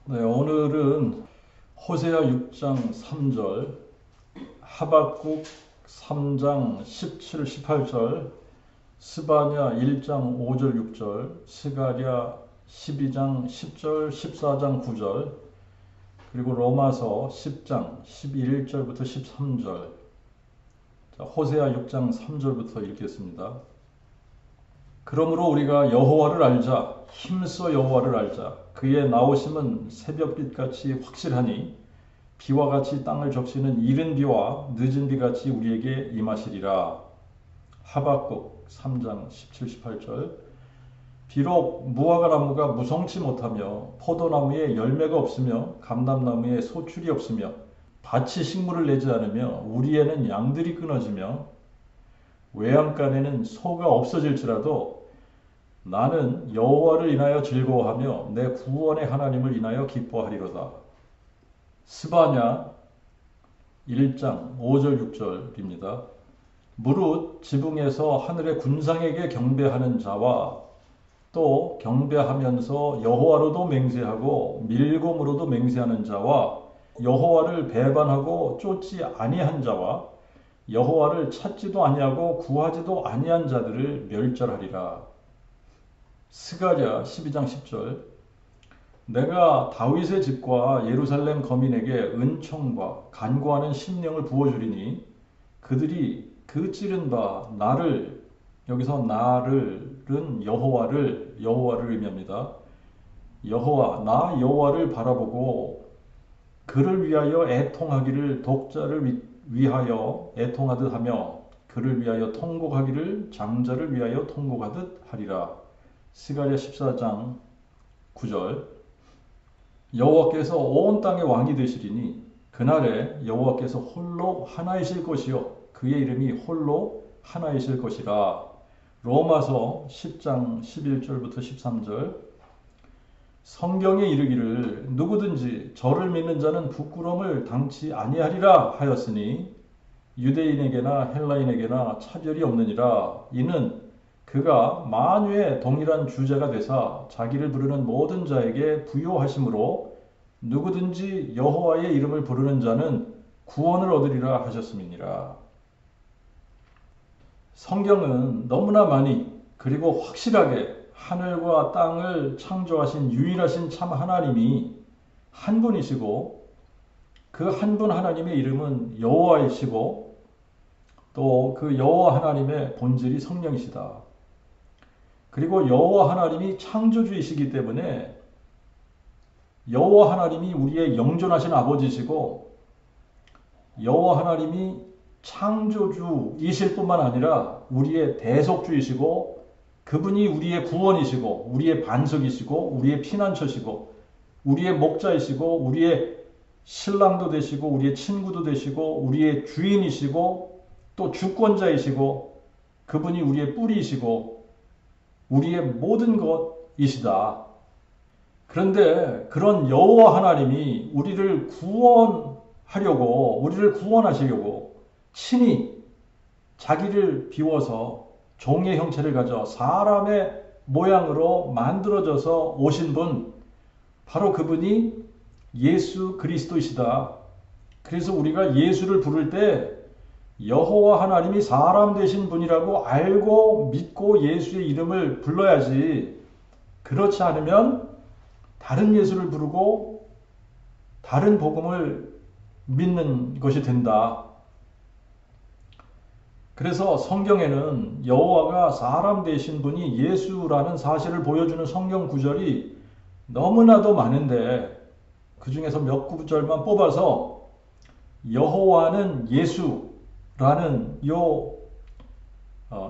네, 오늘은 호세아 6장 3절, 하박국 3장 17, 18절, 스바냐 1장 5절 6절, 스가랴 12장 10절, 14장 9절, 그리고 로마서 10장 11절부터 13절. 호세아 6장 3절부터 읽겠습니다. 그러므로 우리가 여호와를 알자, 힘써 여호와를 알자. 그의 나오심은 새벽빛같이 확실하니 비와 같이 땅을 적시는 이른 비와 늦은 비같이 우리에게 임하시리라. 하박국 3장 17, 18절. 비록 무화과 나무가 무성치 못하며 포도나무에 열매가 없으며 감람나무에 소출이 없으며 밭이 식물을 내지 않으며 우리에는 양들이 끊어지며 외양간에는 소가 없어질지라도 나는 여호와를 인하여 즐거워하며 내 구원의 하나님을 인하여 기뻐하리로다. 스바냐 1장 5절 6절입니다. 무릇 지붕에서 하늘의 군상에게 경배하는 자와 또 경배하면서 여호와로도 맹세하고 밀곰으로도 맹세하는 자와 여호와를 배반하고 쫓지 아니한 자와 여호와를 찾지도 아니하고 구하지도 아니한 자들을 멸절하리라. 스가랴 12장 10절. 내가 다윗의 집과 예루살렘 거민에게 은총과 간구하는 심령을 부어주리니 그들이 그 찌른 바 나를, 여기서 나를은 여호와를 의미합니다. 나 여호와를 바라보고 그를 위하여 애통하기를 독자를 위하여 애통하듯 하며 그를 위하여 통곡하기를 장자를 위하여 통곡하듯 하리라. 스가랴 14장 9절. 여호와께서 온 땅의 왕이 되시리니 그날에 여호와께서 홀로 하나이실 것이요 그의 이름이 홀로 하나이실 것이라. 로마서 10장 11절부터 13절. 성경에 이르기를 누구든지 저를 믿는 자는 부끄러움을 당치 아니하리라 하였으니 유대인에게나 헬라인에게나 차별이 없느니라. 이는 그가 만유의 동일한 주제가 되사 자기를 부르는 모든 자에게 부요하심으로 누구든지 여호와의 이름을 부르는 자는 구원을 얻으리라 하셨음이니라. 성경은 너무나 많이 그리고 확실하게 하늘과 땅을 창조하신 유일하신 참 하나님이 한 분이시고 그 한 분 하나님의 이름은 여호와이시고 또 그 여호와 하나님의 본질이 성령이시다. 그리고 여호와 하나님이 창조주이시기 때문에 여호와 하나님이 우리의 영존하신 아버지시고 여호와 하나님이 창조주이실 뿐만 아니라 우리의 대속주이시고 그분이 우리의 구원이시고 우리의 반석이시고 우리의 피난처시고 우리의 목자이시고 우리의 신랑도 되시고 우리의 친구도 되시고 우리의 주인이시고 또 주권자이시고 그분이 우리의 뿌리이시고 우리의 모든 것이시다. 그런데 그런 여호와 하나님이 우리를 구원하시려고 친히 자기를 비워서 종의 형체를 가져 사람의 모양으로 만들어져서 오신 분, 바로 그분이 예수 그리스도이시다. 그래서 우리가 예수를 부를 때 여호와 하나님이 사람 되신 분이라고 알고 믿고 예수의 이름을 불러야지. 그렇지 않으면 다른 예수를 부르고 다른 복음을 믿는 것이 된다. 그래서 성경에는 여호와가 사람 되신 분이 예수라는 사실을 보여주는 성경 구절이 너무나도 많은데 그 중에서 몇 구절만 뽑아서 여호와는 예수라는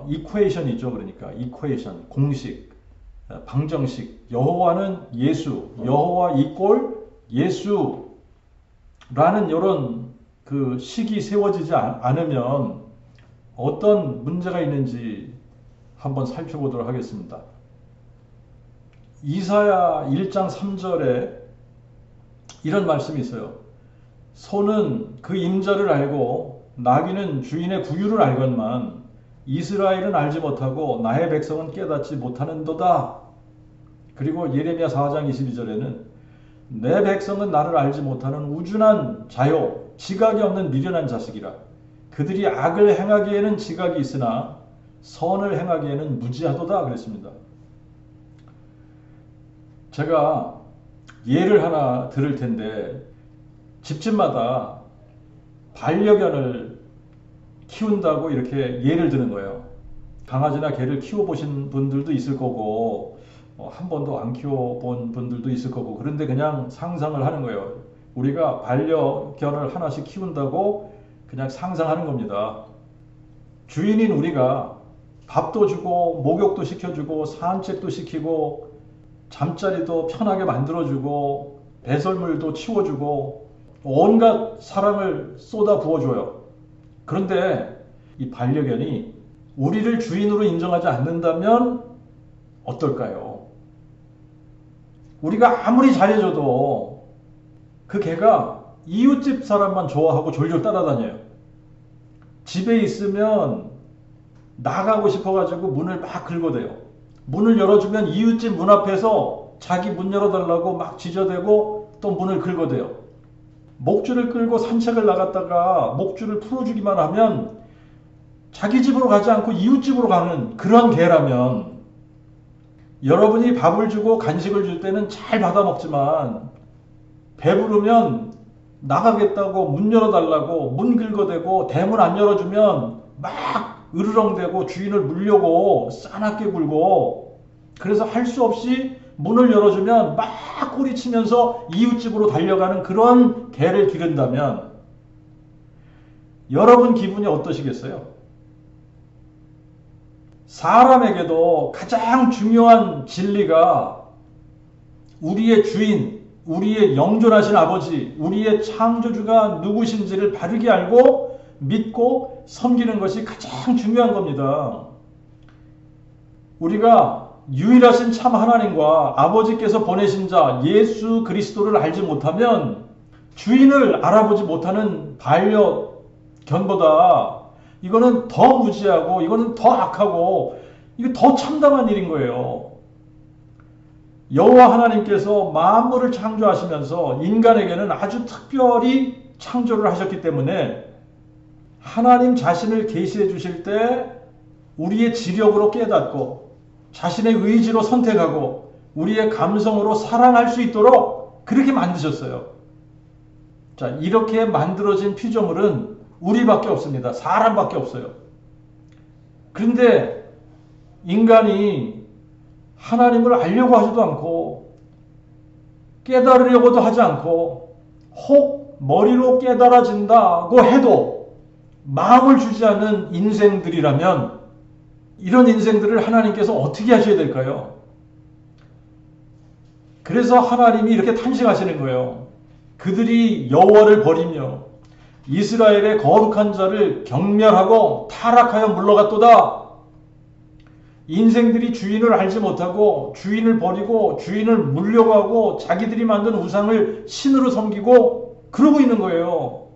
이퀘이션이죠. 그러니까 이퀘이션, 공식, 방정식. 여호와는 예수, 여호와 이꼴 예수라는 이런 그 식이 세워지지 않으면 어떤 문제가 있는지 한번 살펴보도록 하겠습니다. 이사야 1장 3절에 이런 말씀이 있어요. 소는 그 임자를 알고 나귀는 주인의 구유를 알건만 이스라엘은 알지 못하고 나의 백성은 깨닫지 못하는도다. 그리고 예레미야 4장 22절에는 내 백성은 나를 알지 못하는 우준한 자요, 지각이 없는 미련한 자식이라. 그들이 악을 행하기에는 지각이 있으나 선을 행하기에는 무지하도다 그랬습니다. 제가 예를 하나 들을 텐데, 집집마다 반려견을 키운다고 이렇게 예를 드는 거예요. 강아지나 개를 키워보신 분들도 있을 거고, 한 번도 안 키워본 분들도 있을 거고, 그런데 그냥 상상을 하는 거예요. 우리가 반려견을 하나씩 키운다고 그냥 상상하는 겁니다. 주인인 우리가 밥도 주고 목욕도 시켜주고 산책도 시키고 잠자리도 편하게 만들어주고 배설물도 치워주고 온갖 사랑을 쏟아 부어줘요. 그런데 이 반려견이 우리를 주인으로 인정하지 않는다면 어떨까요? 우리가 아무리 잘해줘도 그 개가 이웃집 사람만 좋아하고 졸졸 따라다녀요. 집에 있으면 나가고 싶어가지고 문을 막 긁어대요. 문을 열어주면 이웃집 문 앞에서 자기 문 열어달라고 막 지저대고 또 문을 긁어대요. 목줄을 끌고 산책을 나갔다가 목줄을 풀어주기만 하면 자기 집으로 가지 않고 이웃집으로 가는 그런 개라면, 여러분이 밥을 주고 간식을 줄 때는 잘 받아 먹지만 배부르면 나가겠다고 문 열어달라고 문 긁어대고 대문 안 열어주면 막 으르렁대고 주인을 물려고 싸납게 굴고, 그래서 할 수 없이 문을 열어주면 막 꼬리치면서 이웃집으로 달려가는 그런 개를 기른다면 여러분 기분이 어떠시겠어요? 사람에게도 가장 중요한 진리가 우리의 주인, 우리의 영존하신 아버지, 우리의 창조주가 누구신지를 바르게 알고 믿고 섬기는 것이 가장 중요한 겁니다. 우리가 유일하신 참 하나님과 아버지께서 보내신 자 예수 그리스도를 알지 못하면 주인을 알아보지 못하는 반려견보다 이거는 더 무지하고 이거는 더 악하고 이거 더 참담한 일인 거예요. 여호와 하나님께서 만물을 창조하시면서 인간에게는 아주 특별히 창조를 하셨기 때문에 하나님 자신을 계시해 주실 때 우리의 지력으로 깨닫고 자신의 의지로 선택하고 우리의 감성으로 사랑할 수 있도록 그렇게 만드셨어요. 자, 이렇게 만들어진 피조물은 우리밖에 없습니다. 사람밖에 없어요. 그런데 인간이 하나님을 알려고 하지도 않고 깨달으려고도 하지 않고 혹 머리로 깨달아진다고 해도 마음을 주지 않는 인생들이라면 이런 인생들을 하나님께서 어떻게 하셔야 될까요? 그래서 하나님이 이렇게 탄식하시는 거예요. 그들이 여호와를 버리며 이스라엘의 거룩한 자를 경멸하고 타락하여 물러갔도다. 인생들이 주인을 알지 못하고 주인을 버리고 주인을 물려가고 자기들이 만든 우상을 신으로 섬기고 그러고 있는 거예요.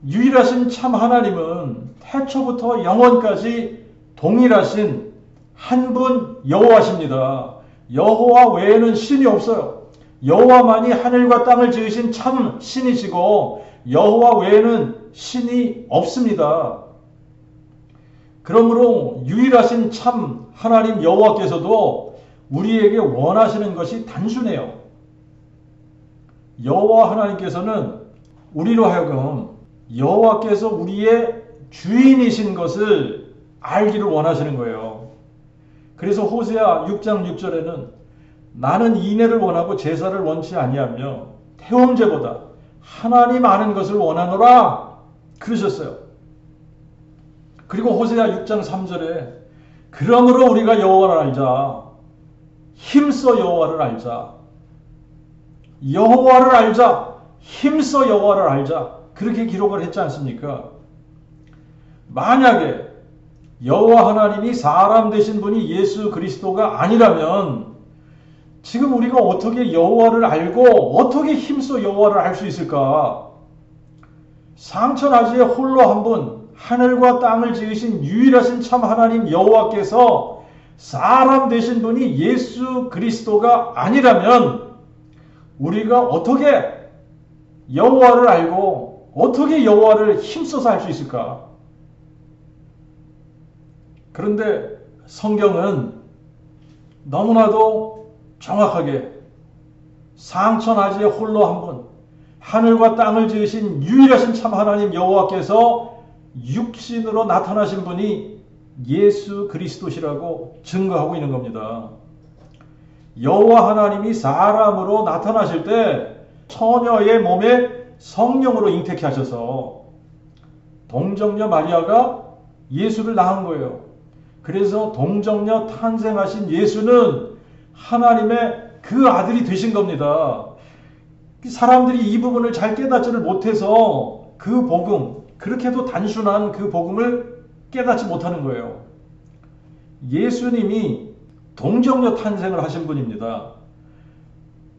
유일하신 참 하나님은 태초부터 영원까지 동일하신 한 분 여호와십니다. 여호와 외에는 신이 없어요. 여호와만이 하늘과 땅을 지으신 참 신이시고 여호와 외에는 신이 없습니다. 그러므로 유일하신 참 하나님 여호와께서도 우리에게 원하시는 것이 단순해요. 여호와 하나님께서는 우리로 하여금 여호와께서 우리의 주인이신 것을 알기를 원하시는 거예요. 그래서 호세아 6장 6절에는 나는 인애를 원하고 제사를 원치 아니하며 태움제보다 하나님 아는 것을 원하노라 그러셨어요. 그리고 호세아 6장 3절에 그러므로 우리가 여호와를 알자. 힘써 여호와를 알자. 여호와를 알자. 힘써 여호와를 알자. 그렇게 기록을 했지 않습니까? 만약에 여호와 하나님이 사람 되신 분이 예수 그리스도가 아니라면 지금 우리가 어떻게 여호와를 알고 어떻게 힘써 여호와를 알 수 있을까? 상천하지에 홀로 한 분 하늘과 땅을 지으신 유일하신 참 하나님 여호와께서 사람 되신 분이 예수 그리스도가 아니라면 우리가 어떻게 여호와를 알고 어떻게 여호와를 힘써서 할 수 있을까? 그런데 성경은 너무나도 정확하게 상천하지에 홀로 한 분, 하늘과 땅을 지으신 유일하신 참 하나님 여호와께서 육신으로 나타나신 분이 예수 그리스도시라고 증거하고 있는 겁니다. 여호와 하나님이 사람으로 나타나실 때 처녀의 몸에 성령으로 잉태케 하셔서 동정녀 마리아가 예수를 낳은 거예요. 그래서 동정녀 탄생하신 예수는 하나님의 그 아들이 되신 겁니다. 사람들이 이 부분을 잘 깨닫지를 못해서 그 복음, 그렇게도 단순한 그 복음을 깨닫지 못하는 거예요. 예수님이 동정녀 탄생을 하신 분입니다.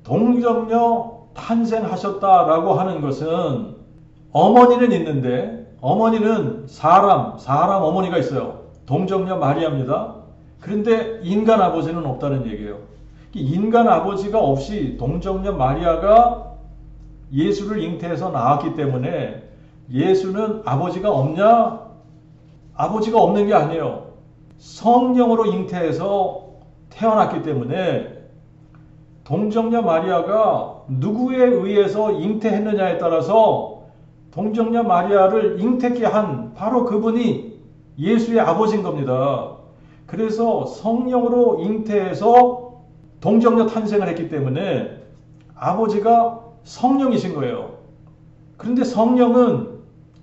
동정녀 탄생하셨다라고 하는 것은 어머니는 있는데 어머니는 사람 어머니가 있어요. 동정녀 마리아입니다. 그런데 인간 아버지는 없다는 얘기예요. 인간 아버지가 없이 동정녀 마리아가 예수를 잉태해서 낳았기 때문에 예수는 아버지가 없냐? 아버지가 없는 게 아니에요. 성령으로 잉태해서 태어났기 때문에 동정녀 마리아가 누구에 의해서 잉태했느냐에 따라서 동정녀 마리아를 잉태케 한 바로 그분이 예수의 아버지인 겁니다. 그래서 성령으로 잉태해서 동정녀 탄생을 했기 때문에 아버지가 성령이신 거예요. 그런데 성령은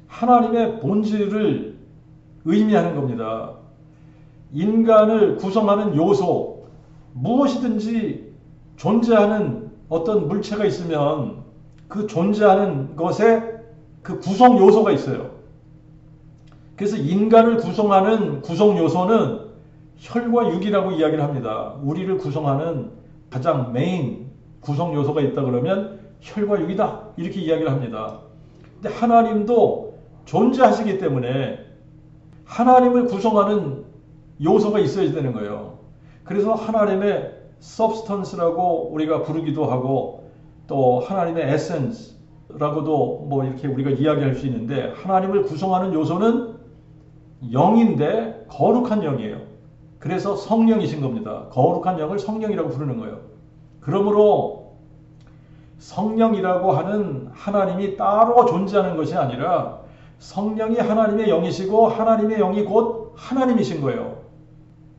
하나님의 본질을 의미하는 겁니다. 인간을 구성하는 요소, 무엇이든지 존재하는 어떤 물체가 있으면 그 존재하는 것에 그 구성 요소가 있어요. 그래서 인간을 구성하는 구성 요소는 혈과 육이라고 이야기를 합니다. 우리를 구성하는 가장 메인 구성 요소가 있다 그러면 혈과 육이다 이렇게 이야기를 합니다. 근데 하나님도 존재하시기 때문에 하나님을 구성하는 요소가 있어야 되는 거예요. 그래서 하나님의 substance라고 우리가 부르기도 하고 또 하나님의 essence라고도 뭐 이렇게 우리가 이야기할 수 있는데 하나님을 구성하는 요소는 영인데 거룩한 영이에요. 그래서 성령이신 겁니다. 거룩한 영을 성령이라고 부르는 거예요. 그러므로 성령이라고 하는 하나님이 따로 존재하는 것이 아니라 성령이 하나님의 영이시고 하나님의 영이 곧 하나님이신 거예요.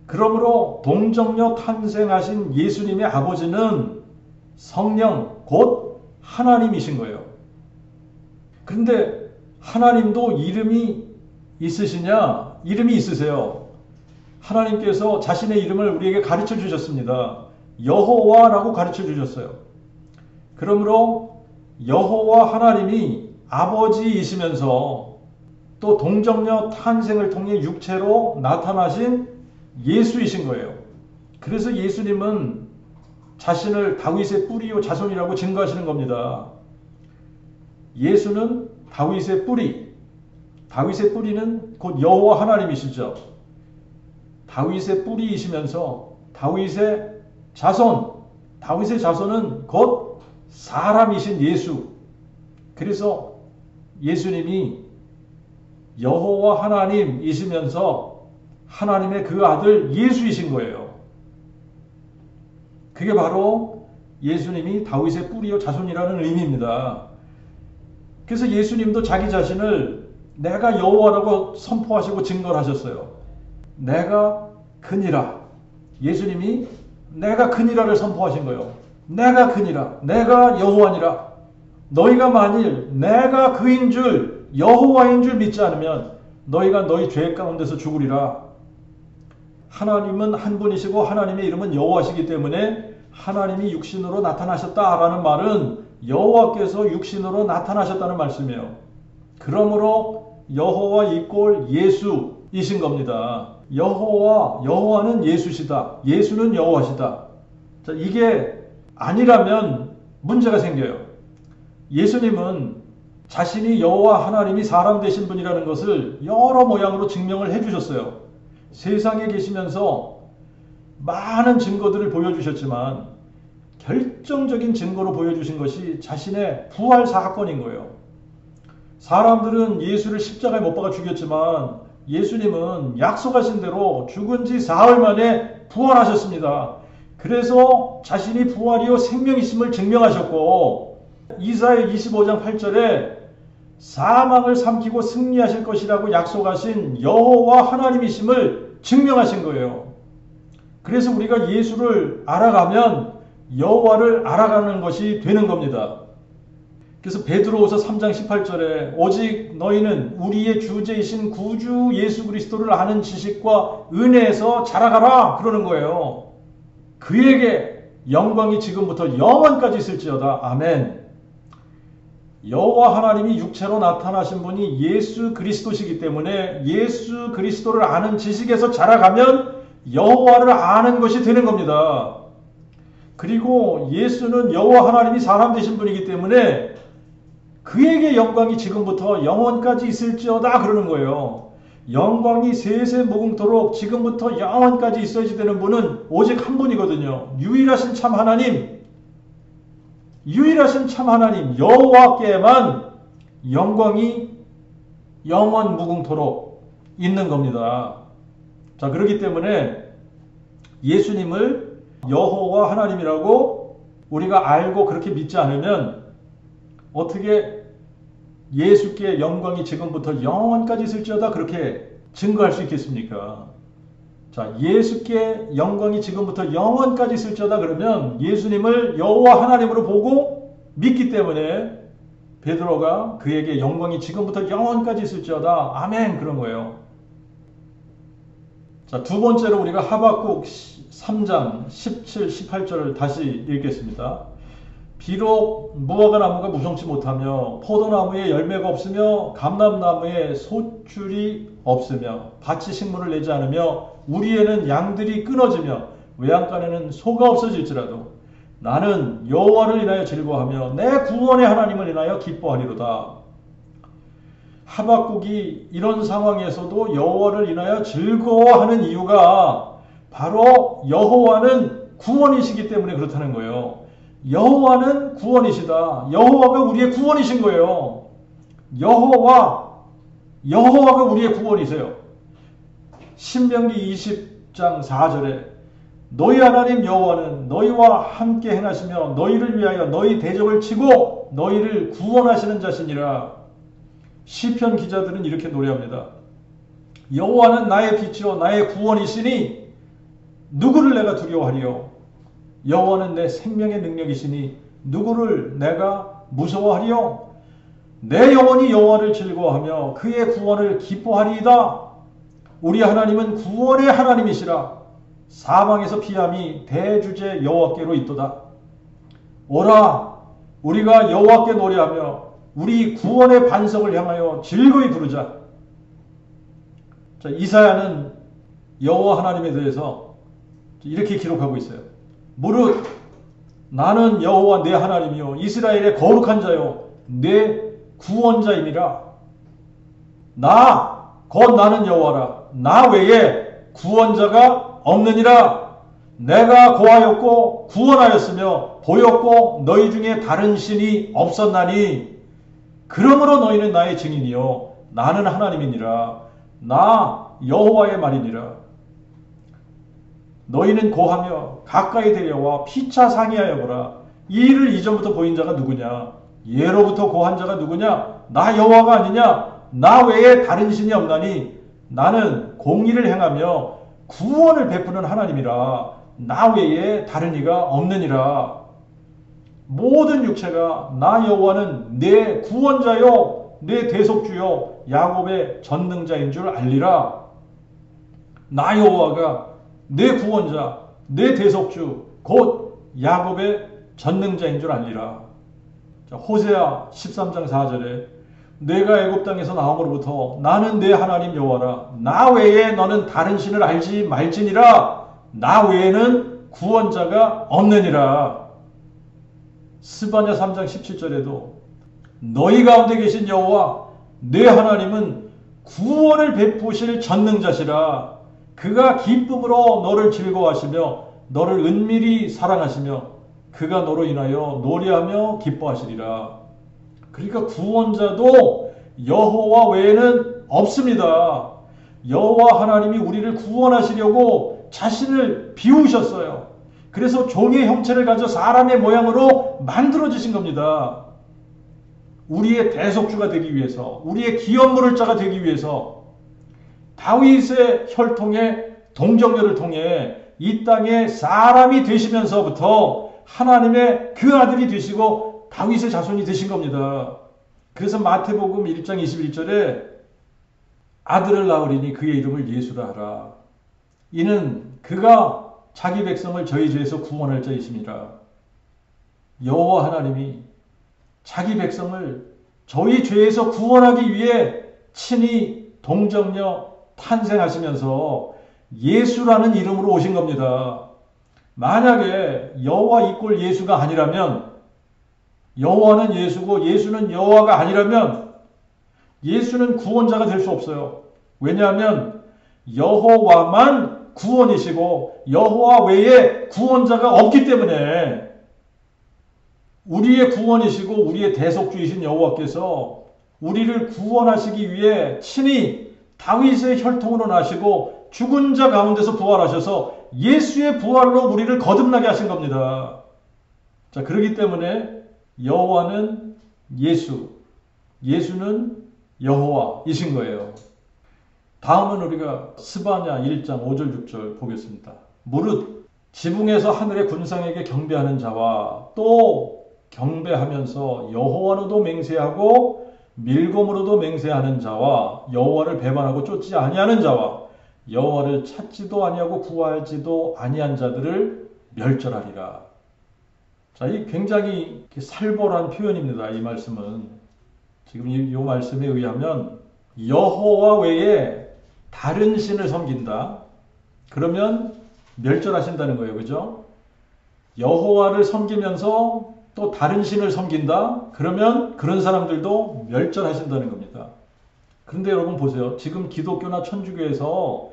그러므로 동정녀 탄생하신 예수님의 아버지는 성령 곧 하나님이신 거예요. 그런데 하나님도 이름이 있으시냐? 이름이 있으세요. 하나님께서 자신의 이름을 우리에게 가르쳐 주셨습니다. 여호와라고 가르쳐 주셨어요. 그러므로 여호와 하나님이 아버지이시면서 또 동정녀 탄생을 통해 육체로 나타나신 예수이신 거예요. 그래서 예수님은 자신을 다윗의 뿌리요 자손이라고 증거하시는 겁니다. 예수는 다윗의 뿌리, 다윗의 뿌리는 곧 여호와 하나님이시죠. 다윗의 뿌리이시면서 다윗의 자손, 다윗의 자손은 곧 사람이신 예수. 그래서 예수님이 여호와 하나님이시면서 하나님의 그 아들 예수이신 거예요. 그게 바로 예수님이 다윗의 뿌리요 자손이라는 의미입니다. 그래서 예수님도 자기 자신을 내가 여호와라고 선포하시고 증거를 하셨어요. 내가 크니라. 예수님이 내가 크니라를 선포하신 거예요. 내가 크니라. 내가 여호와니라. 너희가 만일 내가 그인 줄 여호와인 줄 믿지 않으면 너희가 너희 죄 가운데서 죽으리라. 하나님은 한 분이시고 하나님의 이름은 여호와시기 때문에 하나님이 육신으로 나타나셨다라는 말은 여호와께서 육신으로 나타나셨다는 말씀이에요. 그러므로 여호와 이꼴 예수이신 겁니다. 여호와는 예수시다. 예수는 여호와시다. 자, 이게 아니라면 문제가 생겨요. 예수님은 자신이 여호와 하나님이 사람 되신 분이라는 것을 여러 모양으로 증명을 해주셨어요. 세상에 계시면서 많은 증거들을 보여주셨지만 결정적인 증거로 보여주신 것이 자신의 부활 사건인 거예요. 사람들은 예수를 십자가에 못 박아 죽였지만 예수님은 약속하신 대로 죽은 지 사흘 만에 부활하셨습니다. 그래서 자신이 부활이요 생명이심을 증명하셨고 이사야 25장 8절에 사망을 삼키고 승리하실 것이라고 약속하신 여호와 하나님이심을 증명하신 거예요. 그래서 우리가 예수를 알아가면 여호와를 알아가는 것이 되는 겁니다. 그래서 베드로후서 3장 18절에 오직 너희는 우리의 주제이신 구주 예수 그리스도를 아는 지식과 은혜에서 자라가라 그러는 거예요. 그에게 영광이 지금부터 영원까지 있을지어다. 아멘. 여호와 하나님이 육체로 나타나신 분이 예수 그리스도시기 때문에 예수 그리스도를 아는 지식에서 자라가면 여호와를 아는 것이 되는 겁니다. 그리고 예수는 여호와 하나님이 사람 되신 분이기 때문에 그에게 영광이 지금부터 영원까지 있을지어다 그러는 거예요. 영광이 세세 무궁토록 지금부터 영원까지 있어야지 되는 분은 오직 한 분이거든요. 유일하신 참 하나님, 여호와께만 영광이 영원 무궁토록 있는 겁니다. 자, 그렇기 때문에 예수님을 여호와 하나님이라고 우리가 알고 그렇게 믿지 않으면 어떻게 예수께 영광이 지금부터 영원까지 있을지어다 그렇게 증거할 수 있겠습니까? 자, 예수께 영광이 지금부터 영원까지 있을지어다 그러면 예수님을 여호와 하나님으로 보고 믿기 때문에 베드로가 그에게 영광이 지금부터 영원까지 있을지어다 아멘 그런 거예요. 자, 두 번째로 우리가 하박국 3장 17, 18절을 다시 읽겠습니다. 비록 무화과 나무가 무성치 못하며 포도나무에 열매가 없으며 감람나무에 소출이 없으며 밭이 식물을 내지 않으며 우리에는 양들이 끊어지며 외양간에는 소가 없어질지라도 나는 여호와를 인하여 즐거워하며 내 구원의 하나님을 인하여 기뻐하리로다. 하박국이 이런 상황에서도 여호와를 인하여 즐거워하는 이유가 바로 여호와는 구원이시기 때문에 그렇다는 거예요. 여호와는 구원이시다. 여호와가 우리의 구원이신 거예요. 여호와가 우리의 구원이세요. 신명기 20장 4절에 너희 하나님 여호와는 너희와 함께 행하시며 너희를 위하여 너희 대적을 치고 너희를 구원하시는 자시니라. 시편 기자들은 이렇게 노래합니다. 여호와는 나의 빛이요 나의 구원이시니 누구를 내가 두려워하리요. 여호와는 내 생명의 능력이시니 누구를 내가 무서워하리요. 내 영혼이 여호와를 즐거워하며 그의 구원을 기뻐하리이다. 우리 하나님은 구원의 하나님이시라. 사망에서 피함이 대주제 여호와께로 있도다. 오라 우리가 여호와께 노래하며 우리 구원의 반석을 향하여 즐거이 부르자. 자, 이사야는 여호와 하나님에 대해서 이렇게 기록하고 있어요. 무릇 나는 여호와 내 하나님이요 이스라엘의 거룩한 자요 내 구원자이니라. 곧 나는 여호와라. 나 외에 구원자가 없느니라. 내가 고하였고 구원하였으며 보였고 너희 중에 다른 신이 없었나니 그러므로 너희는 나의 증인이요 나는 하나님이니라. 나 여호와의 말이니라. 너희는 고하며 가까이 데려와 피차 상의하여 보라. 이 일을 이전부터 보인 자가 누구냐? 예로부터 고한 자가 누구냐? 나 여호와가 아니냐? 나 외에 다른 신이 없나니 나는 공의를 행하며 구원을 베푸는 하나님이라. 나 외에 다른 이가 없느니라. 모든 육체가 나 여호와는 내 구원자요 내 대속주요 야곱의 전능자인 줄 알리라. 나 여호와가 내 구원자, 내 대속주, 곧 야곱의 전능자인 줄 알리라. 자, 호세아 13장 4절에 내가 애굽 땅에서 나옴으로부터 나는 내 하나님 여호와라. 나 외에 너는 다른 신을 알지 말지니라. 나 외에는 구원자가 없느니라. 스바냐 3장 17절에도 너희 가운데 계신 여호와 내 하나님은 구원을 베푸실 전능자시라. 그가 기쁨으로 너를 즐거워하시며 너를 은밀히 사랑하시며 그가 너로 인하여 노래하며 기뻐하시리라. 그러니까 구원자도 여호와 외에는 없습니다. 여호와 하나님이 우리를 구원하시려고 자신을 비우셨어요. 그래서 종의 형체를 가져 사람의 모양으로 만들어주신 겁니다. 우리의 대속주가 되기 위해서, 우리의 기업 물을 자가 되기 위해서 다윗의 혈통의 동정녀를 통해 이 땅에 사람이 되시면서부터 하나님의 그 아들이 되시고 다윗의 자손이 되신 겁니다. 그래서 마태복음 1장 21절에 아들을 낳으리니 그의 이름을 예수라 하라. 이는 그가 자기 백성을 저희 죄에서 구원할 자이심이라. 여호와 하나님이 자기 백성을 저희 죄에서 구원하기 위해 친히 동정녀 탄생하시면서 예수라는 이름으로 오신 겁니다. 만약에 여호와 이꼴 예수가 아니라면, 여호와는 예수고 예수는 여호와가 아니라면 예수는 구원자가 될 수 없어요. 왜냐하면 여호와만 구원이시고 여호와 외에 구원자가 없기 때문에 우리의 구원이시고 우리의 대속주이신 여호와께서 우리를 구원하시기 위해 친히 다윗의 혈통으로 나시고 죽은 자 가운데서 부활하셔서 예수의 부활로 우리를 거듭나게 하신 겁니다. 자, 그렇기 때문에 여호와는 예수, 예수는 여호와이신 거예요. 다음은 우리가 스바냐 1장 5절 6절 보겠습니다. 무릇 지붕에서 하늘의 군상에게 경배하는 자와 또 경배하면서 여호와로도 맹세하고 밀곰으로도 맹세하는 자와 여호와를 배반하고 쫓지 아니하는 자와 여호와를 찾지도 아니하고 구하지도 아니한 자들을 멸절하리라. 자, 이 굉장히 살벌한 표현입니다. 이 말씀은 지금 이 말씀에 의하면 여호와 외에 다른 신을 섬긴다. 그러면 멸절하신다는 거예요. 그죠? 여호와를 섬기면서 또 다른 신을 섬긴다. 그러면 그런 사람들도 멸절하신다는 겁니다. 그런데 여러분 보세요. 지금 기독교나 천주교에서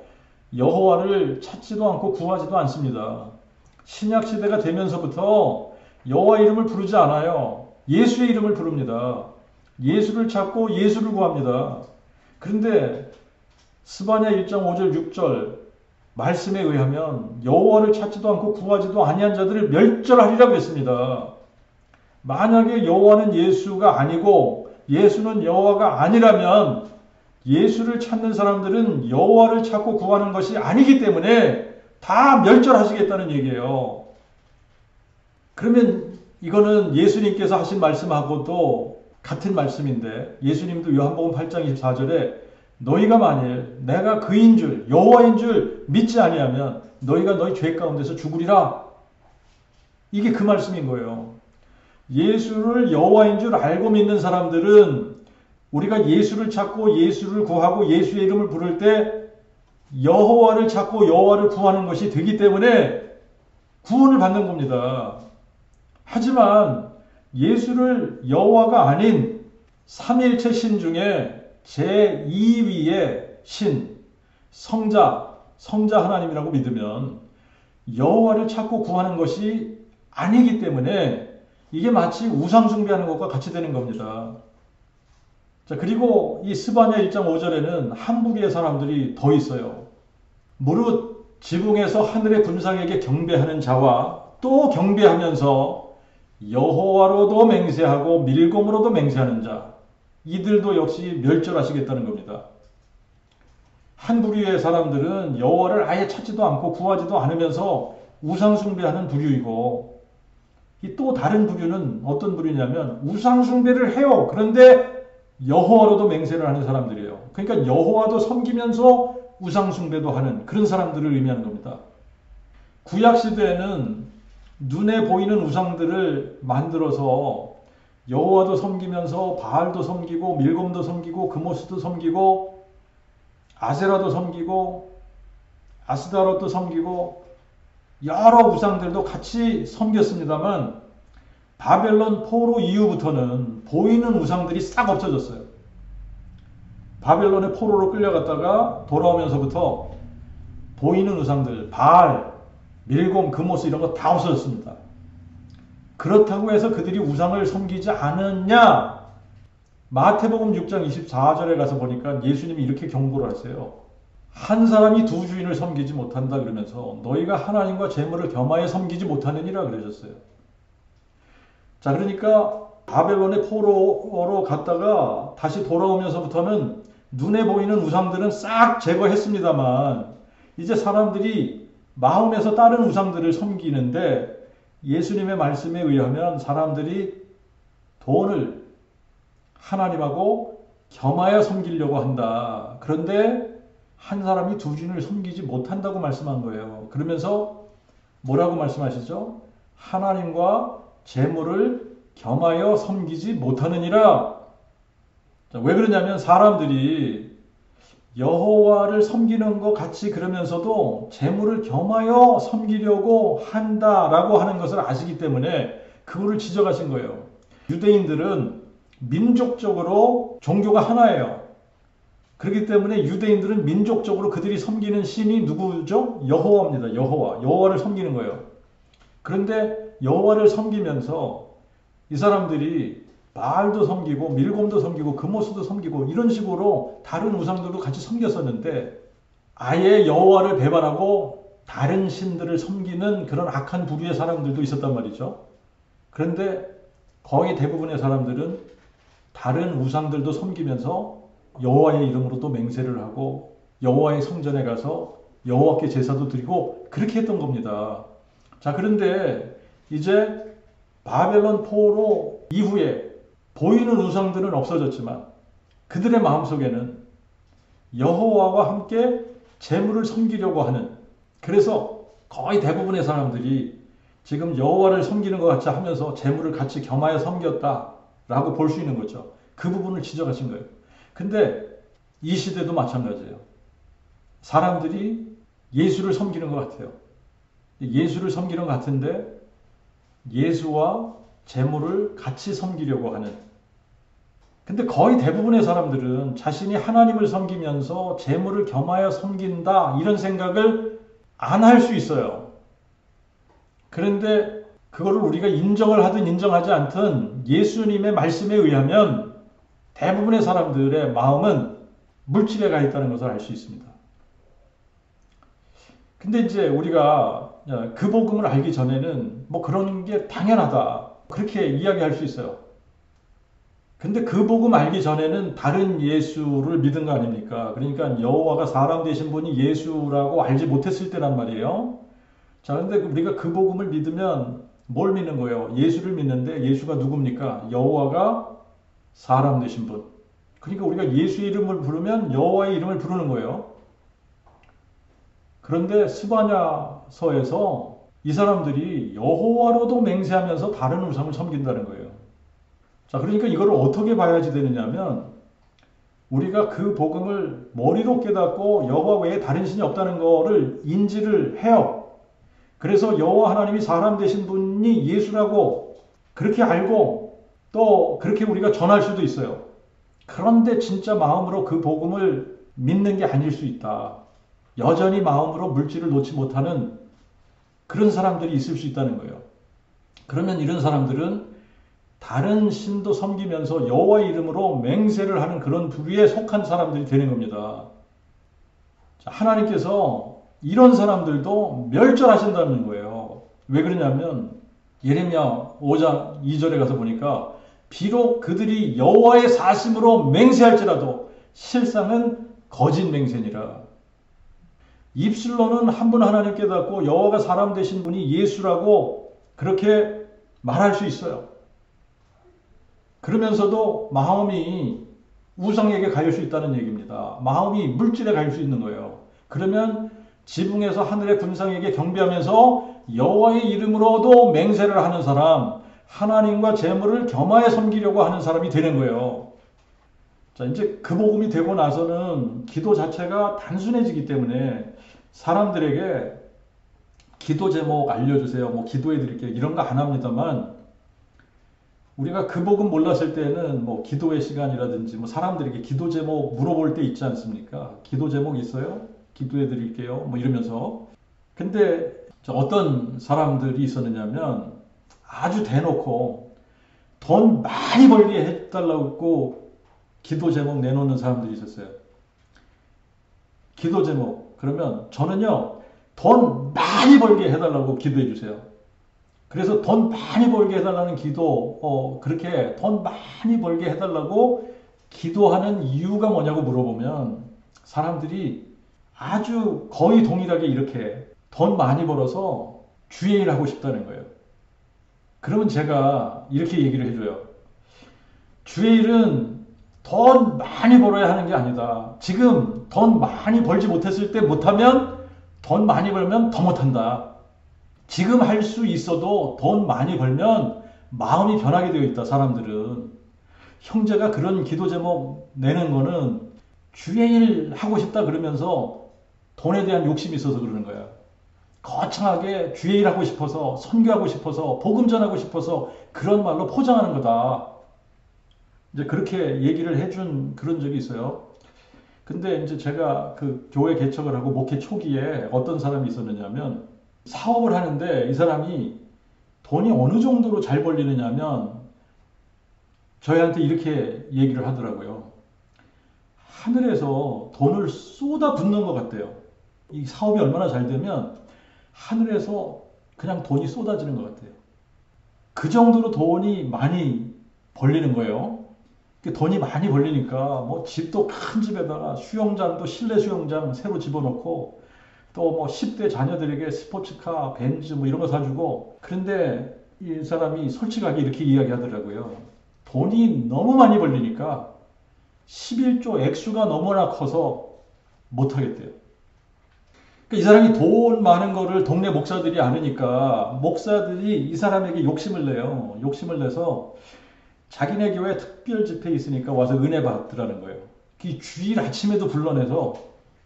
여호와를 찾지도 않고 구하지도 않습니다. 신약 시대가 되면서부터 여호와 이름을 부르지 않아요. 예수의 이름을 부릅니다. 예수를 찾고 예수를 구합니다. 그런데 스바냐 1장 5절 6절 말씀에 의하면 여호와를 찾지도 않고 구하지도 아니한 자들을 멸절하리라 그랬습니다. 만약에 여호와는 예수가 아니고 예수는 여호와가 아니라면 예수를 찾는 사람들은 여호와를 찾고 구하는 것이 아니기 때문에 다 멸절하시겠다는 얘기예요. 그러면 이거는 예수님께서 하신 말씀하고도 같은 말씀인데, 예수님도 요한복음 8장 24절에 너희가 만일 내가 그인 줄 여호와인 줄 믿지 아니하면 너희가 너희 죄 가운데서 죽으리라. 이게 그 말씀인 거예요. 예수를 여호와인 줄 알고 믿는 사람들은 우리가 예수를 찾고 예수를 구하고 예수의 이름을 부를 때 여호와를 찾고 여호와를 구하는 것이 되기 때문에 구원을 받는 겁니다. 하지만 예수를 여호와가 아닌 삼위일체 신 중에 제2위의 신, 성자 하나님이라고 믿으면 여호와를 찾고 구하는 것이 아니기 때문에 이게 마치 우상 숭배하는 것과 같이 되는 겁니다. 자, 그리고 이 스바냐 1장 5절에는 한 부류의 사람들이 더 있어요. 무릇 지붕에서 하늘의 군상에게 경배하는 자와 또 경배하면서 여호와로도 맹세하고 밀곰으로도 맹세하는 자, 이들도 역시 멸절하시겠다는 겁니다. 한 부류의 사람들은 여호와를 아예 찾지도 않고 구하지도 않으면서 우상 숭배하는 부류이고, 이 또 다른 부류는 어떤 부류냐면 우상 숭배를 해요. 그런데 여호와로도 맹세를 하는 사람들이에요. 그러니까 여호와도 섬기면서 우상 숭배도 하는 그런 사람들을 의미하는 겁니다. 구약 시대에는 눈에 보이는 우상들을 만들어서 여호와도 섬기면서 바알도 섬기고 밀곰도 섬기고 그모스도 섬기고 아세라도 섬기고 아스다롯도 섬기고 여러 우상들도 같이 섬겼습니다만 바벨론 포로 이후부터는 보이는 우상들이 싹 없어졌어요. 바벨론의 포로로 끌려갔다가 돌아오면서부터 보이는 우상들, 바알, 밀곰, 그모스 이런 거 다 없어졌습니다. 그렇다고 해서 그들이 우상을 섬기지 않았냐? 마태복음 6장 24절에 가서 보니까 예수님이 이렇게 경고를 하세요. 한 사람이 두 주인을 섬기지 못한다 그러면서 너희가 하나님과 재물을 겸하여 섬기지 못하느니라 그러셨어요. 자, 그러니까 바벨론의 포로로 갔다가 다시 돌아오면서부터는 눈에 보이는 우상들은 싹 제거했습니다만 이제 사람들이 마음에서 다른 우상들을 섬기는데 예수님의 말씀에 의하면 사람들이 돈을 하나님하고 겸하여 섬기려고 한다. 그런데 한 사람이 두 주인을 섬기지 못한다고 말씀한 거예요. 그러면서 뭐라고 말씀하시죠? 하나님과 재물을 겸하여 섬기지 못하느니라. 자, 왜 그러냐면 사람들이 여호와를 섬기는 것 같이 그러면서도 재물을 겸하여 섬기려고 한다라고 하는 것을 아시기 때문에 그거를 지적하신 거예요. 유대인들은 민족적으로 종교가 하나예요. 그렇기 때문에 유대인들은 민족적으로 그들이 섬기는 신이 누구죠? 여호와입니다. 여호와를 섬기는 거예요. 그런데 여호와를 섬기면서 이 사람들이 바알도 섬기고 밀곰도 섬기고 금오스도 섬기고 이런 식으로 다른 우상들도 같이 섬겼었는데 아예 여호와를 배반하고 다른 신들을 섬기는 그런 악한 부류의 사람들도 있었단 말이죠. 그런데 거의 대부분의 사람들은 다른 우상들도 섬기면서 여호와의 이름으로도 맹세를 하고 여호와의 성전에 가서 여호와께 제사도 드리고 그렇게 했던 겁니다. 자, 그런데 이제 바벨론 포로 이후에 보이는 우상들은 없어졌지만 그들의 마음속에는 여호와와 함께 재물을 섬기려고 하는, 그래서 거의 대부분의 사람들이 지금 여호와를 섬기는 것 같이 하면서 재물을 같이 겸하여 섬겼다라고 볼 수 있는 거죠. 그 부분을 지적하신 거예요. 근데 이 시대도 마찬가지예요. 사람들이 예수를 섬기는 것 같아요. 예수를 섬기는 것 같은데 예수와 재물을 같이 섬기려고 하는. 근데 거의 대부분의 사람들은 자신이 하나님을 섬기면서 재물을 겸하여 섬긴다 이런 생각을 안 할 수 있어요. 그런데 그거를 우리가 인정을 하든 인정하지 않든 예수님의 말씀에 의하면 대부분의 사람들의 마음은 물질에 가 있다는 것을 알 수 있습니다. 근데 이제 우리가 그 복음을 알기 전에는 뭐 그런 게 당연하다 그렇게 이야기할 수 있어요. 근데 그 복음 알기 전에는 다른 예수를 믿은 거 아닙니까? 그러니까 여호와가 사람 되신 분이 예수라고 알지 못했을 때란 말이에요. 자, 근데 우리가 그 복음을 믿으면 뭘 믿는 거예요? 예수를 믿는데 예수가 누굽니까? 여호와가 사람 되신 분. 그러니까 우리가 예수의 이름을 부르면 여호와의 이름을 부르는 거예요. 그런데 스바냐서에서 이 사람들이 여호와로도 맹세하면서 다른 우상을 섬긴다는 거예요. 자, 그러니까 이거를 어떻게 봐야지 되느냐면 우리가 그 복음을 머리로 깨닫고 여호와 외에 다른 신이 없다는 거를 인지를 해요. 그래서 여호와 하나님이 사람 되신 분이 예수라고 그렇게 알고 또 그렇게 우리가 전할 수도 있어요. 그런데 진짜 마음으로 그 복음을 믿는 게 아닐 수 있다. 여전히 마음으로 물질을 놓지 못하는 그런 사람들이 있을 수 있다는 거예요. 그러면 이런 사람들은 다른 신도 섬기면서 여호와의 이름으로 맹세를 하는 그런 부류에 속한 사람들이 되는 겁니다. 하나님께서 이런 사람들도 멸절하신다는 거예요. 왜 그러냐면 예레미야 5장 2절에 가서 보니까 비록 그들이 여호와의 사심으로 맹세할지라도 실상은 거짓 맹세니라. 입술로는 한 분 하나님 깨닫고 여호와가 사람 되신 분이 예수라고 그렇게 말할 수 있어요. 그러면서도 마음이 우상에게 가릴 수 있다는 얘기입니다. 마음이 물질에 가릴 수 있는 거예요. 그러면 지붕에서 하늘의 군상에게 경배하면서 여호와의 이름으로도 맹세를 하는 사람, 하나님과 재물을 겸하여 섬기려고 하는 사람이 되는 거예요. 자, 이제 그 복음이 되고 나서는 기도 자체가 단순해지기 때문에 사람들에게 기도 제목 알려주세요. 뭐 기도해 드릴게요. 이런 거 안 합니다만 우리가 그 복음 몰랐을 때는 뭐 기도의 시간이라든지 뭐 사람들에게 기도 제목 물어볼 때 있지 않습니까? 기도 제목 있어요? 기도해 드릴게요. 뭐 이러면서. 근데 어떤 사람들이 있었느냐면 아주 대놓고 돈 많이 벌게 해달라고 기도 제목 내놓는 사람들이 있었어요. 기도 제목. 그러면 저는요, 돈 많이 벌게 해달라고 기도해 주세요. 그래서 돈 많이 벌게 해달라는 기도, 그렇게 돈 많이 벌게 해달라고 기도하는 이유가 뭐냐고 물어보면 사람들이 아주 거의 동일하게 이렇게 돈 많이 벌어서 주의 일 하고 싶다는 거예요. 그러면 제가 이렇게 얘기를 해줘요. 주의 일은 돈 많이 벌어야 하는 게 아니다. 지금 돈 많이 벌지 못했을 때 못하면 돈 많이 벌면 더 못한다. 지금 할 수 있어도 돈 많이 벌면 마음이 변하게 되어 있다, 사람들은. 형제가 그런 기도 제목 내는 거는 주의 일 하고 싶다 그러면서 돈에 대한 욕심이 있어서 그러는 거야. 거창하게 주의 일 하고 싶어서, 선교하고 싶어서, 복음 전하고 싶어서 그런 말로 포장하는 거다. 이제 그렇게 얘기를 해준 그런 적이 있어요. 근데 이제 제가 그 교회 개척을 하고 목회 초기에 어떤 사람이 있었느냐면 사업을 하는데 이 사람이 돈이 어느 정도로 잘 벌리느냐면 저희한테 이렇게 얘기를 하더라고요. 하늘에서 돈을 쏟아 붓는 것 같대요. 이 사업이 얼마나 잘 되면 하늘에서 그냥 돈이 쏟아지는 것 같아요. 그 정도로 돈이 많이 벌리는 거예요. 돈이 많이 벌리니까 뭐 집도 큰 집에다가 수영장도 실내 수영장 새로 집어넣고 또 뭐 10대 자녀들에게 스포츠카, 벤츠 뭐 이런 거 사주고. 그런데 이 사람이 솔직하게 이렇게 이야기하더라고요. 돈이 너무 많이 벌리니까 11조 액수가 너무나 커서 못하겠대요. 그러니까 이 사람이 돈 많은 거를 동네 목사들이 아느니까 목사들이 이 사람에게 욕심을 내요. 욕심을 내서 자기네 교회 특별 집회 있으니까 와서 은혜 받더라는 거예요. 그 주일 아침에도 불러내서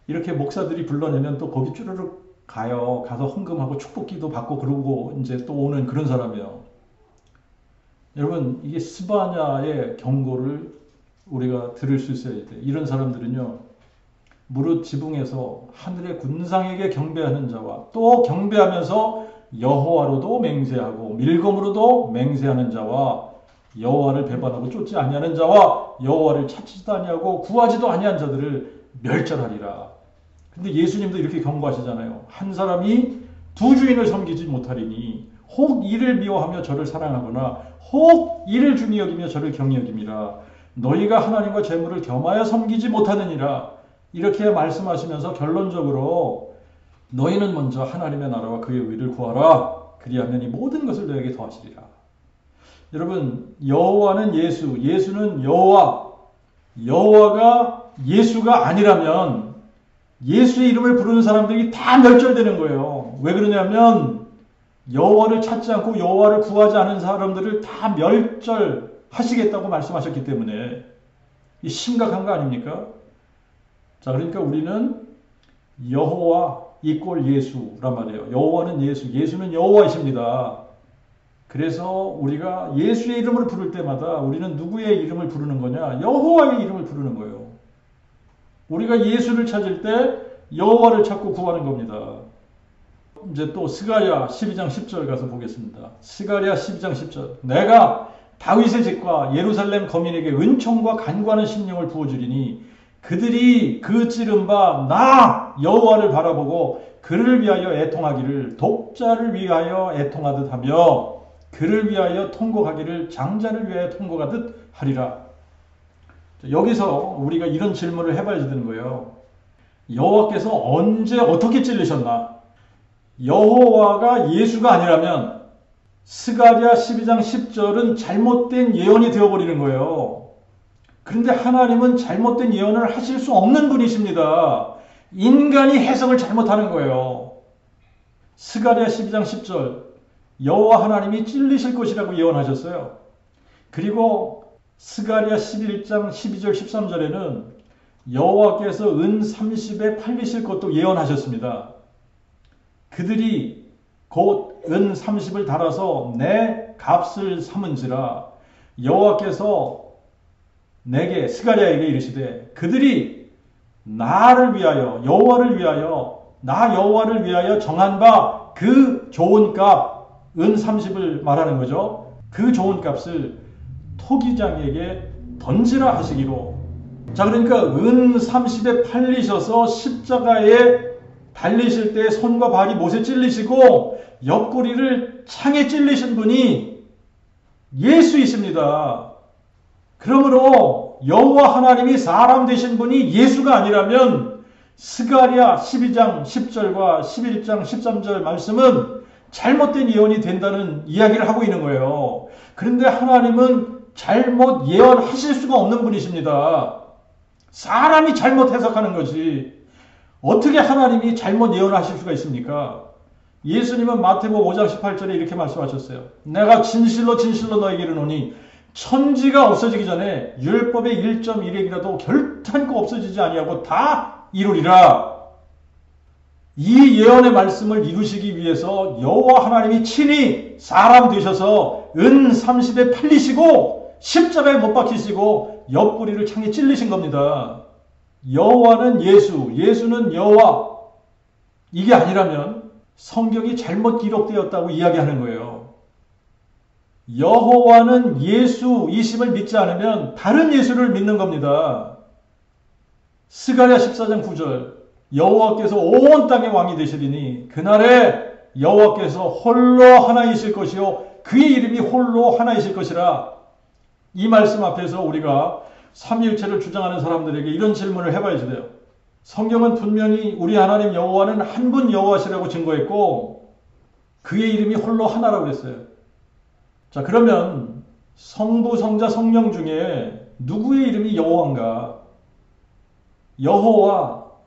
이렇게 목사들이 불러내면 또 거기 쭈르륵 가요. 가서 헌금하고 축복기도 받고 그러고 이제 또 오는 그런 사람이에요. 여러분, 이게 스바냐의 경고를 우리가 들을 수 있어야 돼. 이런 사람들은요, 무릇 지붕에서 하늘의 군상에게 경배하는 자와 또 경배하면서 여호와로도 맹세하고 밀검으로도 맹세하는 자와 여호와를 배반하고 쫓지 아니하는 자와 여호와를 찾지도 아니하고 구하지도 아니한 자들을 멸절하리라. 근데 예수님도 이렇게 경고하시잖아요. 한 사람이 두 주인을 섬기지 못하리니 혹 이를 미워하며 저를 사랑하거나 혹 이를 중히 여기며 저를 경히 여김이라. 너희가 하나님과 재물을 겸하여 섬기지 못하느니라. 이렇게 말씀하시면서 결론적으로 너희는 먼저 하나님의 나라와 그의 의를 구하라. 그리하면 이 모든 것을 너에게 더하시리라. 여러분, 여호와는 예수, 예수는 여호와, 여호와가 예수가 아니라면 예수의 이름을 부르는 사람들이 다 멸절되는 거예요. 왜 그러냐면 여호와를 찾지 않고 여호와를 구하지 않은 사람들을 다 멸절하시겠다고 말씀하셨기 때문에. 이 심각한 거 아닙니까? 자, 그러니까 우리는 여호와 이꼴 예수란 말이에요. 여호와는 예수, 예수는 여호와이십니다. 그래서 우리가 예수의 이름을 부를 때마다 우리는 누구의 이름을 부르는 거냐? 여호와의 이름을 부르는 거예요. 우리가 예수를 찾을 때 여호와를 찾고 구하는 겁니다. 이제 또 스가랴 12장 10절 가서 보겠습니다. 스가랴 12장 10절. 내가 다윗의 집과 예루살렘 거민에게 은총과 간구하는 심령을 부어주리니 그들이 그 찌른 바 나 여호와를 바라보고 그를 위하여 애통하기를 독자를 위하여 애통하듯 하며 그를 위하여 통곡하기를 장자를 위하여 통곡하듯 하리라. 여기서 우리가 이런 질문을 해봐야 되는 거예요. 여호와께서 언제 어떻게 찔리셨나? 여호와가 예수가 아니라면 스가랴 12장 10절은 잘못된 예언이 되어버리는 거예요. 그런데 하나님은 잘못된 예언을 하실 수 없는 분이십니다. 인간이 해석을 잘못하는 거예요. 스가랴 12장 10절 여호와 하나님이 찔리실 것이라고 예언하셨어요. 그리고 스가랴 11장 12절 13절에는 여호와께서 은 30에 팔리실 것도 예언하셨습니다. 그들이 곧 은 30을 달아서 내 값을 삼은지라. 여호와께서 내게 스가랴에게 이르시되 그들이 나를 위하여 여호와를 위하여 나 여호와를 위하여 정한 바 그 좋은 값 은 30을 말하는 거죠. 그 좋은 값을 토기장에게 던지라 하시기로. 자, 그러니까 은 30에 팔리셔서 십자가에 달리실 때 손과 발이 못에 찔리시고 옆구리를 창에 찔리신 분이 예수이십니다. 그러므로 여호와 하나님이 사람 되신 분이 예수가 아니라면 스가랴 12장 10절과 11장 13절 말씀은 잘못된 예언이 된다는 이야기를 하고 있는 거예요. 그런데 하나님은 잘못 예언하실 수가 없는 분이십니다. 사람이 잘못 해석하는 거지. 어떻게 하나님이 잘못 예언하실 수가 있습니까? 예수님은 마태복음 5장 18절에 이렇게 말씀하셨어요. 내가 진실로 진실로 너에게 이르노니 천지가 없어지기 전에 율법의 1.1획이라도 결탄코 없어지지 아니하고 다 이루리라. 이 예언의 말씀을 이루시기 위해서 여호와 하나님이 친히 사람 되셔서 은 30에 팔리시고 십자가에 못 박히시고 옆구리를 창에 찔리신 겁니다. 여호와는 예수, 예수는 여호와. 이게 아니라면 성경이 잘못 기록되었다고 이야기하는 거예요. 여호와는 예수이심을 믿지 않으면 다른 예수를 믿는 겁니다. 스가랴 14장 9절 여호와께서 온 땅의 왕이 되시리니 그날에 여호와께서 홀로 하나이실 것이요 그의 이름이 홀로 하나이실 것이라. 이 말씀 앞에서 우리가 삼위일체를 주장하는 사람들에게 이런 질문을 해봐야 돼요. 성경은 분명히 우리 하나님 여호와는 한 분 여호와시라고 증거했고 그의 이름이 홀로 하나라고 그랬어요. 자, 그러면 성부, 성자, 성령 중에 누구의 이름이 여호와인가?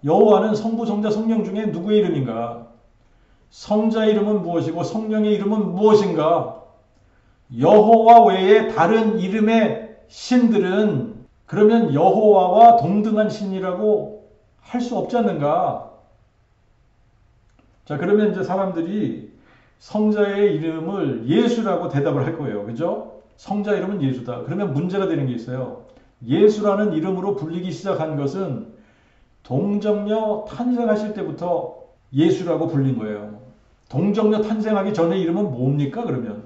여호와는 성부, 성자, 성령 중에 누구의 이름인가? 성자의 이름은 무엇이고 성령의 이름은 무엇인가? 여호와 외에 다른 이름의 신들은 그러면 여호와와 동등한 신이라고 할 수 없지 않는가? 자, 그러면 이제 사람들이 성자의 이름을 예수라고 대답을 할 거예요. 그죠? 성자 이름은 예수다. 그러면 문제가 되는 게 있어요. 예수라는 이름으로 불리기 시작한 것은 동정녀 탄생하실 때부터 예수라고 불린 거예요. 동정녀 탄생하기 전에 이름은 뭡니까 그러면?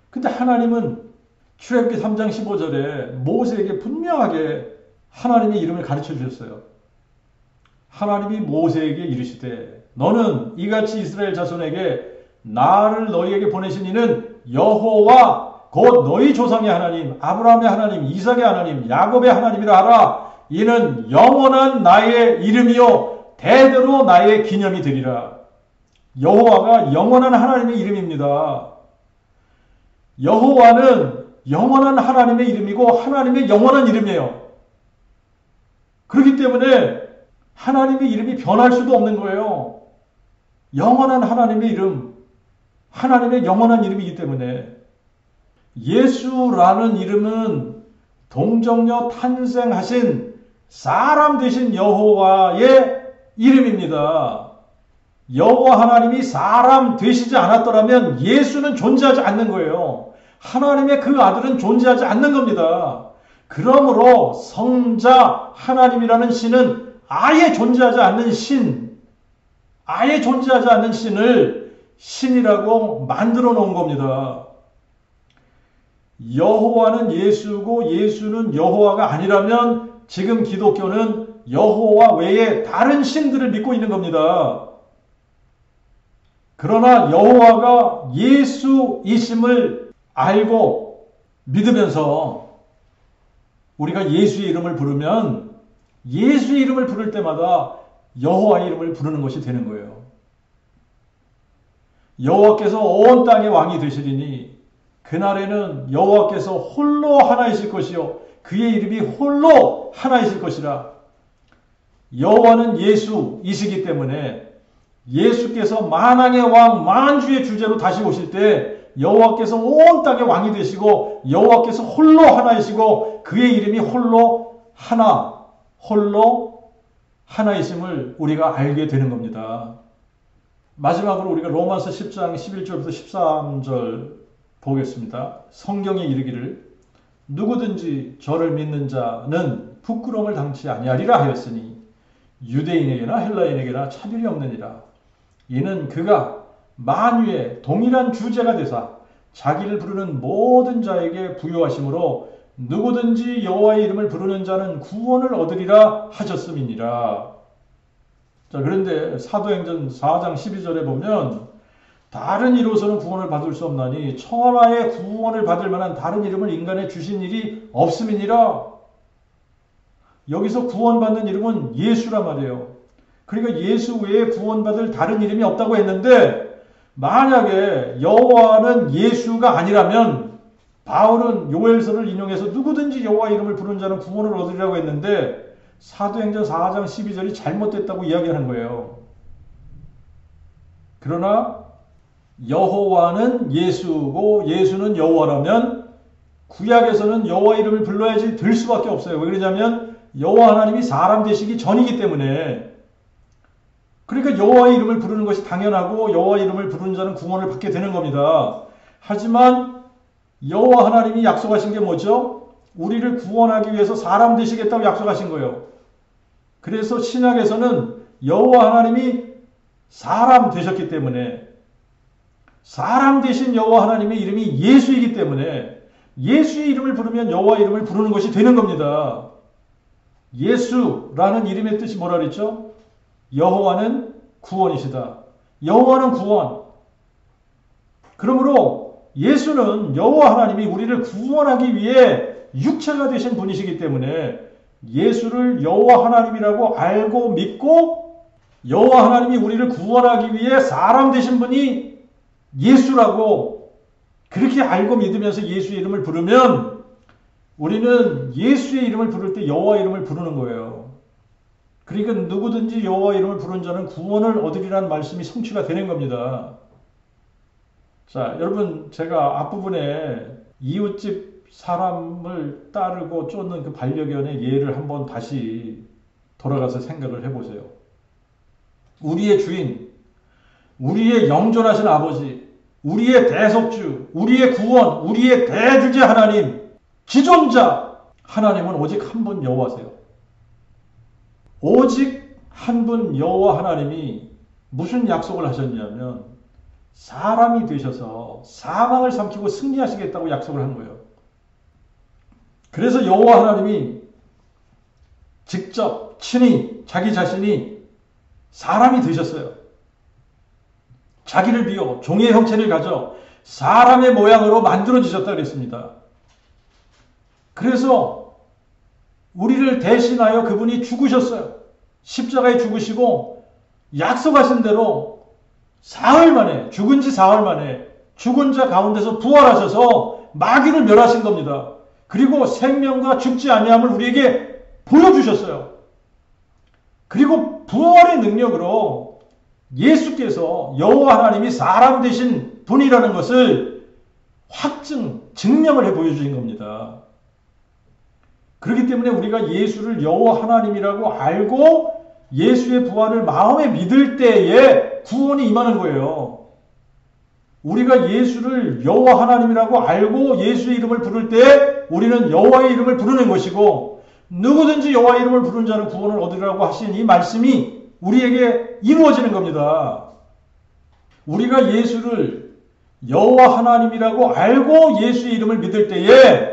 근데 하나님은 출애굽기 3장 15절에 모세에게 분명하게 하나님의 이름을 가르쳐 주셨어요. 하나님이 모세에게 이르시되 너는 이같이 이스라엘 자손에게 나를 너희에게 보내신 이는 여호와 곧 너희 조상의 하나님 아브라함의 하나님 이삭의 하나님 야곱의 하나님이라 하라. 이는 영원한 나의 이름이요 대대로 나의 기념이 되리라. 여호와가 영원한 하나님의 이름입니다. 여호와는 영원한 하나님의 이름이고 하나님의 영원한 이름이에요. 그렇기 때문에 하나님의 이름이 변할 수도 없는 거예요. 영원한 하나님의 이름, 하나님의 영원한 이름이기 때문에 예수라는 이름은 동정녀 탄생하신 사람 되신 여호와의 이름입니다. 여호와 하나님이 사람 되시지 않았더라면 예수는 존재하지 않는 거예요. 하나님의 그 아들은 존재하지 않는 겁니다. 그러므로 성자 하나님이라는 신은 아예 존재하지 않는 신, 아예 존재하지 않는 신을 신이라고 만들어 놓은 겁니다. 여호와는 예수고 예수는 여호와가 아니라면 지금 기독교는 여호와 외에 다른 신들을 믿고 있는 겁니다. 그러나 여호와가 예수이심을 알고 믿으면서 우리가 예수의 이름을 부르면 예수의 이름을 부를 때마다 여호와의 이름을 부르는 것이 되는 거예요. 여호와께서 온 땅의 왕이 되시리니 그날에는 여호와께서 홀로 하나이실 것이요 그의 이름이 홀로 하나이실 것이라. 여호와는 예수이시기 때문에 예수께서 만왕의 왕 만주의 주제로 다시 오실 때 여호와께서 온 땅의 왕이 되시고 여호와께서 홀로 하나이시고 그의 이름이 홀로 하나이심을 우리가 알게 되는 겁니다. 마지막으로 우리가 로마서 10장 11절부터 13절 보겠습니다. 성경에 이르기를 누구든지 저를 믿는 자는 부끄러움을 당치 아니하리라 하였으니 유대인에게나 헬라인에게나 차별이 없느니라. 이는 그가 만유의 동일한 주제가 되사 자기를 부르는 모든 자에게 부요하심으로 누구든지 여호와의 이름을 부르는 자는 구원을 얻으리라 하셨음이니라. 자, 그런데 사도행전 4장 12절에 보면 다른 이로서는 구원을 받을 수 없나니 천하의 구원을 받을 만한 다른 이름을 인간에 주신 일이 없음이니라. 여기서 구원받는 이름은 예수라 말이에요. 그러니까 예수 외에 구원받을 다른 이름이 없다고 했는데 만약에 여호와는 예수가 아니라면 바울은 요엘서를 인용해서 누구든지 여호와 이름을 부르는 자는 구원을 얻으리라고 했는데 사도행전 4장 12절이 잘못됐다고 이야기하는 거예요. 그러나 여호와는 예수고 예수는 여호와라면 구약에서는 여호와 이름을 불러야지 될 수밖에 없어요. 왜 그러냐면 여호와 하나님이 사람 되시기 전이기 때문에. 그러니까 여호와의 이름을 부르는 것이 당연하고 여호와 이름을 부르는 자는 구원을 받게 되는 겁니다. 하지만 여호와 하나님이 약속하신 게 뭐죠? 우리를 구원하기 위해서 사람 되시겠다고 약속하신 거예요. 그래서 신약에서는 여호와 하나님이 사람 되셨기 때문에 사람 되신 여호와 하나님의 이름이 예수이기 때문에 예수의 이름을 부르면 여호와 이름을 부르는 것이 되는 겁니다. 예수라는 이름의 뜻이 뭐라 그랬죠? 여호와는 구원이시다. 여호와는 구원. 그러므로 예수는 여호와 하나님이 우리를 구원하기 위해 육체가 되신 분이시기 때문에 예수를 여호와 하나님이라고 알고 믿고 여호와 하나님이 우리를 구원하기 위해 사람 되신 분이 예수라고 그렇게 알고 믿으면서 예수의 이름을 부르면 우리는 예수의 이름을 부를 때 여호와 이름을 부르는 거예요. 그러니까 누구든지 여호와 이름을 부르는 자는 구원을 얻으리라는 말씀이 성취가 되는 겁니다. 자, 여러분 제가 앞부분에 이웃집 사람을 따르고 쫓는 그 반려견의 예를 한번 다시 돌아가서 생각을 해보세요. 우리의 주인, 우리의 영존하신 아버지, 우리의 대속주, 우리의 구원, 우리의 대주제 하나님, 지존자 하나님은 오직 한 분 여호와세요. 오직 한 분 여호와 하나님이 무슨 약속을 하셨냐면 사람이 되셔서 사망을 삼키고 승리하시겠다고 약속을 한 거예요. 그래서 여호와 하나님이 직접 친히 자기 자신이 사람이 되셨어요. 자기를 비워 종의 형체를 가져 사람의 모양으로 만들어지셨다 그랬습니다. 그래서 우리를 대신하여 그분이 죽으셨어요. 십자가에 죽으시고 약속하신 대로 사흘 만에 죽은 지 사흘 만에 죽은 자 가운데서 부활하셔서 마귀를 멸하신 겁니다. 그리고 생명과 죽지 아니함을 우리에게 보여주셨어요. 그리고 부활의 능력으로 예수께서 여호와 하나님이 사람 되신 분이라는 것을 증명을 해 보여주신 겁니다. 그렇기 때문에 우리가 예수를 여호와 하나님이라고 알고 예수의 부활을 마음에 믿을 때에 구원이 임하는 거예요. 우리가 예수를 여호와 하나님이라고 알고 예수의 이름을 부를 때 우리는 여호와의 이름을 부르는 것이고 누구든지 여호와의 이름을 부르는 자는 구원을 얻으리라고 하신 이 말씀이 우리에게 이루어지는 겁니다. 우리가 예수를 여호와 하나님이라고 알고 예수의 이름을 믿을 때에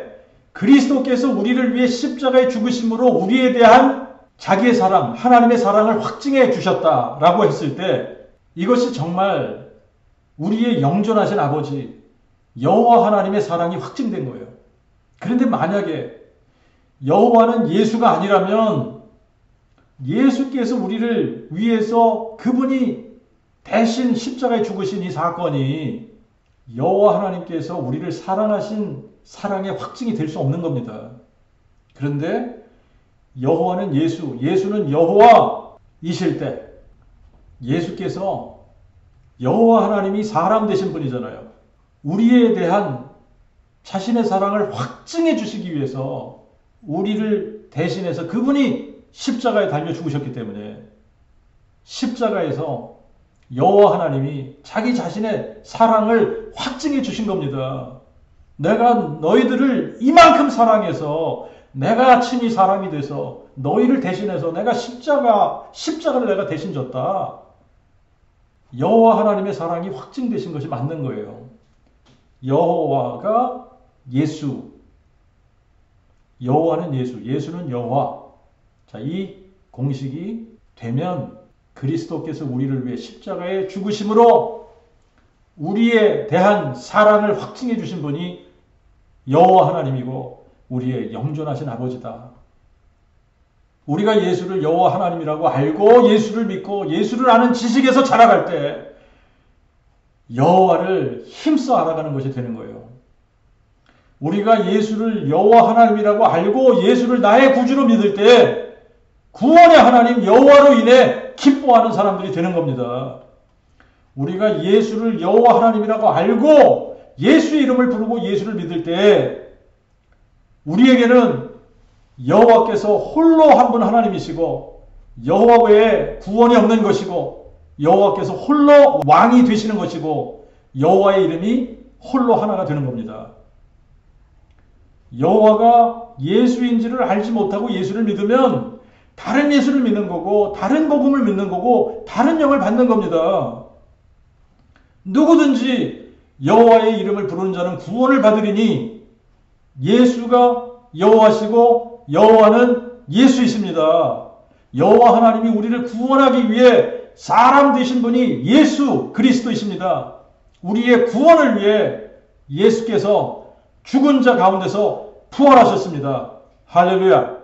그리스도께서 우리를 위해 십자가에 죽으심으로 우리에 대한 자기의 사랑, 하나님의 사랑을 확증해 주셨다라고 했을 때 이것이 정말 우리의 영존하신 아버지 여호와 하나님의 사랑이 확증된 거예요. 그런데 만약에 여호와는 예수가 아니라면 예수께서 우리를 위해서 그분이 대신 십자가에 죽으신 이 사건이 여호와 하나님께서 우리를 사랑하신 사랑의 확증이 될 수 없는 겁니다. 그런데 여호와는 예수는 여호와이실 때 예수께서 여호와 하나님이 사람 되신 분이잖아요. 우리에 대한 자신의 사랑을 확증해 주시기 위해서 우리를 대신해서 그분이 십자가에 달려 죽으셨기 때문에 십자가에서 여호와 하나님이 자기 자신의 사랑을 확증해 주신 겁니다. 내가 너희들을 이만큼 사랑해서 내가 친히 사람이 돼서 너희를 대신해서 내가 십자가를 내가 대신 졌다. 여호와 하나님의 사랑이 확증되신 것이 맞는 거예요. 여호와가 예수, 여호와는 예수, 예수는 여호와. 자, 이 공식이 되면 그리스도께서 우리를 위해 십자가에 죽으심으로 우리에 대한 사랑을 확증해 주신 분이 여호와 하나님이고 우리의 영존하신 아버지다. 우리가 예수를 여호와 하나님이라고 알고 예수를 믿고 예수를 아는 지식에서 자라갈 때 여호와를 힘써 알아가는 것이 되는 거예요. 우리가 예수를 여호와 하나님이라고 알고 예수를 나의 구주로 믿을 때 구원의 하나님 여호와로 인해 기뻐하는 사람들이 되는 겁니다. 우리가 예수를 여호와 하나님이라고 알고 예수의 이름을 부르고 예수를 믿을 때 우리에게는 여호와께서 홀로 한 분 하나님이시고 여호와 외에 구원이 없는 것이고 여호와께서 홀로 왕이 되시는 것이고 여호와의 이름이 홀로 하나가 되는 겁니다. 여호와가 예수인지를 알지 못하고 예수를 믿으면 다른 예수를 믿는 거고 다른 복음을 믿는 거고 다른 영을 받는 겁니다. 누구든지 여호와의 이름을 부르는 자는 구원을 받으리니 예수가 여호와시고 여호와는 예수이십니다. 여호와 하나님이 우리를 구원하기 위해 사람 되신 분이 예수 그리스도이십니다. 우리의 구원을 위해 예수께서 죽은 자 가운데서 부활하셨습니다. 할렐루야.